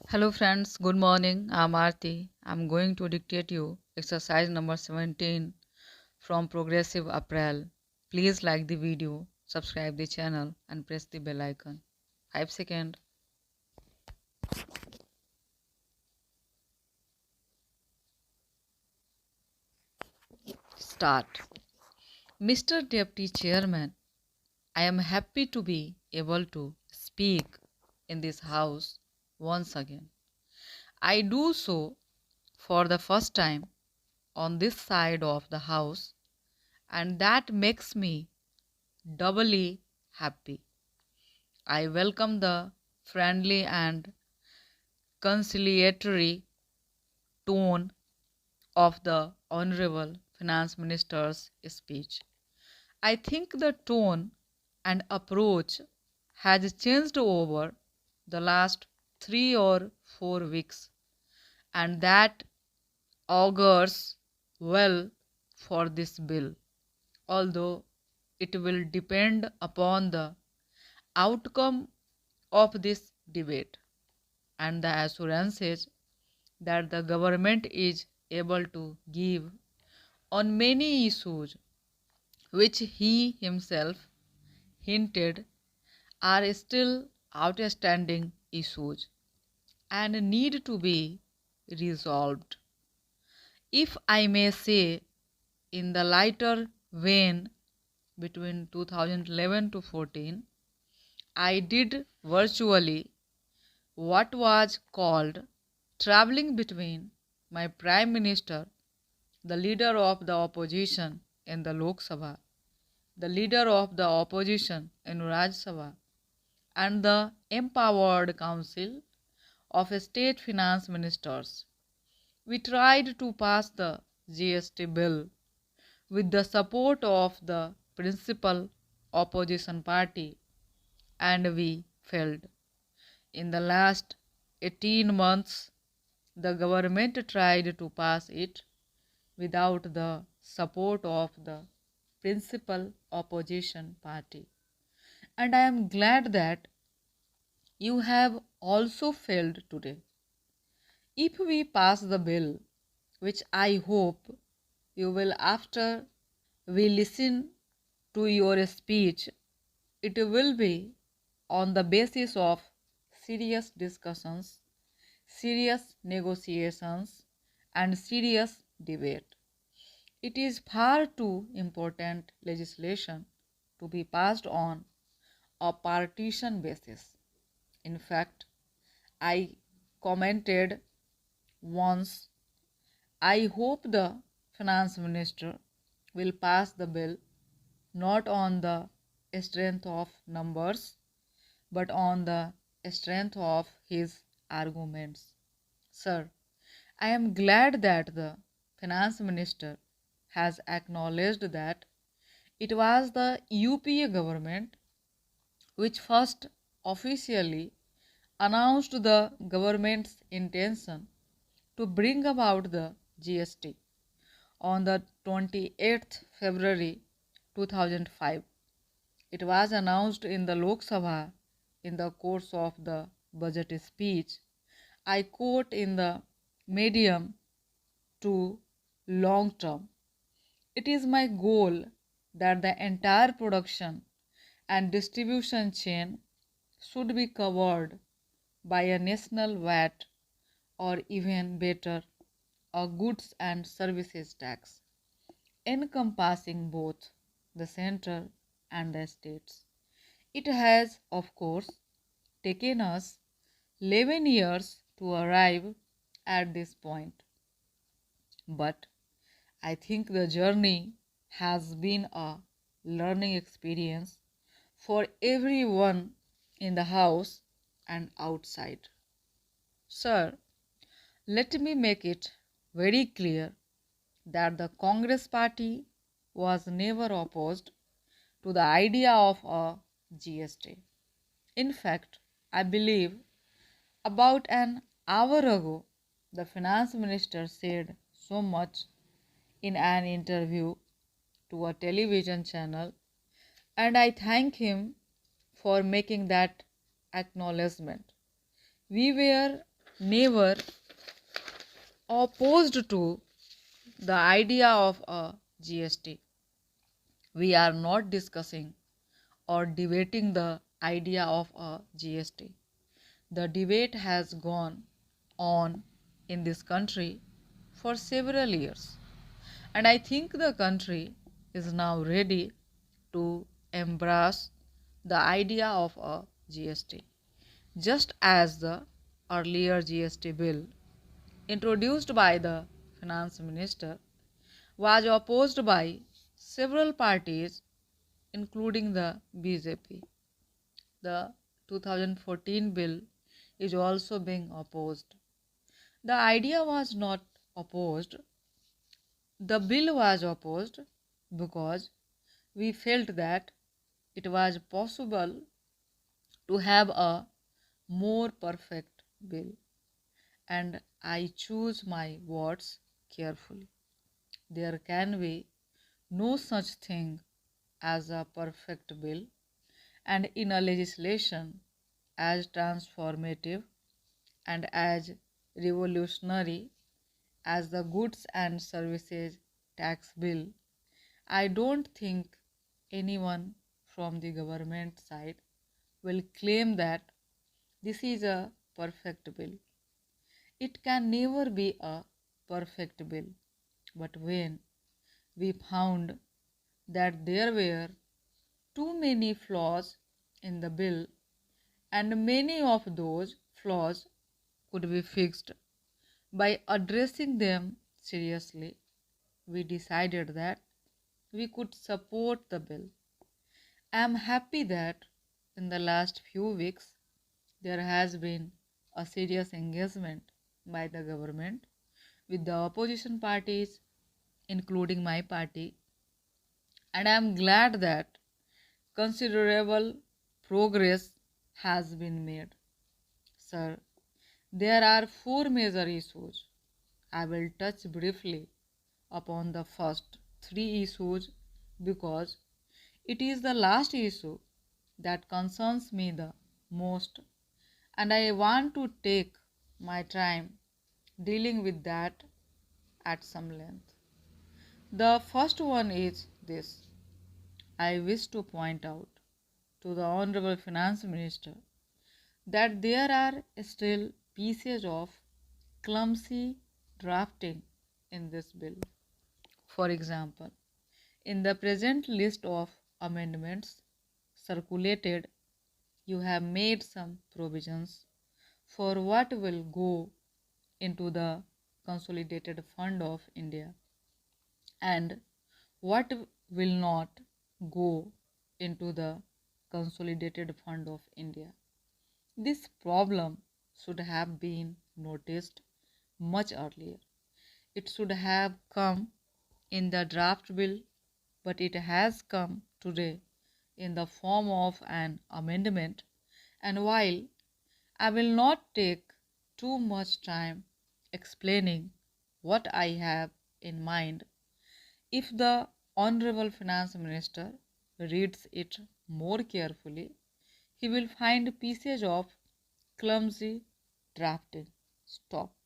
Hello friends, good morning. I'm Aarti. I'm going to dictate you exercise number 17 from Progressive Apparel. Please like the video, subscribe the channel and press the bell icon. 5 seconds. Start. Mr. Deputy Chairman, I am happy to be able to speak in this house once again. I do so for the first time on this side of the house, and that makes me doubly happy. I welcome the friendly and conciliatory tone of the Honorable Finance Minister's speech. I think the tone and approach has changed over the last 3 or 4 weeks, and that augurs well for this bill, although it will depend upon the outcome of this debate and the assurances that the government is able to give on many issues which he himself hinted are still outstanding issues and need to be resolved. If I may say, in the lighter vein, between 2011 to 14, I did virtually what was called traveling between my Prime Minister, the leader of the opposition in the Lok Sabha, the leader of the opposition in Rajya Sabha, and the empowered Council of State Finance Ministers. We tried to pass the GST bill with the support of the principal opposition party, and we failed. In the last 18 months, the government tried to pass it without the support of the principal opposition party. And I am glad that you have also failed today. If we pass the bill, which I hope you will after we listen to your speech, it will be on the basis of serious discussions, serious negotiations, and serious debate. It is far too important legislation to be passed on a partition basis. In fact, I commented once, I hope the finance minister will pass the bill not on the strength of numbers but on the strength of his arguments. Sir, I am glad that the finance minister has acknowledged that it was the UPA government which first officially announced the government's intention to bring about the GST on the 28th February 2005. It was announced in the Lok Sabha in the course of the budget speech. I quote in the medium to long term. It is my goal that the entire production and distribution chain should be covered by a national VAT, or even better, a goods and services tax, encompassing both the central and the states. It has, of course, taken us 11 years to arrive at this point. But I think the journey has been a learning experience for everyone in the house and outside. Sir, let me make it very clear that the Congress party was never opposed to the idea of a GST. In fact, I believe about an hour ago, the finance minister said so much in an interview to a television channel, and I thank him for making that acknowledgement. We were never opposed to the idea of a GST. We are not discussing or debating the idea of a GST. The debate has gone on in this country for several years, and I think the country is now ready to embrace the idea of a GST, just as the earlier GST bill introduced by the finance minister was opposed by several parties including the BJP. The 2014 bill is also being opposed. The idea was not opposed, the bill was opposed because we felt that it was possible to have a more perfect bill, and I choose my words carefully. There can be no such thing as a perfect bill, and in a legislation as transformative and as revolutionary as the Goods and Services Tax Bill, I don't think anyone from the government side will claim that this is a perfect bill. It can never be a perfect bill. But when we found that there were too many flaws in the bill, and many of those flaws could be fixed by addressing them seriously, we decided that we could support the bill. I am happy that in the last few weeks there has been a serious engagement by the government with the opposition parties, including my party, and I am glad that considerable progress has been made. Sir, there are four major issues. I will touch briefly upon the first three issues because it is the last issue that concerns me the most, and I want to take my time dealing with that at some length. The first one is this. I wish to point out to the Honorable Finance Minister that there are still pieces of clumsy drafting in this bill. For example, in the present list of amendments circulated, you have made some provisions for what will go into the Consolidated Fund of India and what will not go into the Consolidated Fund of India. This problem should have been noticed much earlier. It should have come in the draft bill, but it has come today in the form of an amendment. And while I will not take too much time explaining what I have in mind, if the Honorable Finance Minister reads it more carefully, he will find pieces of clumsy drafting. Stop.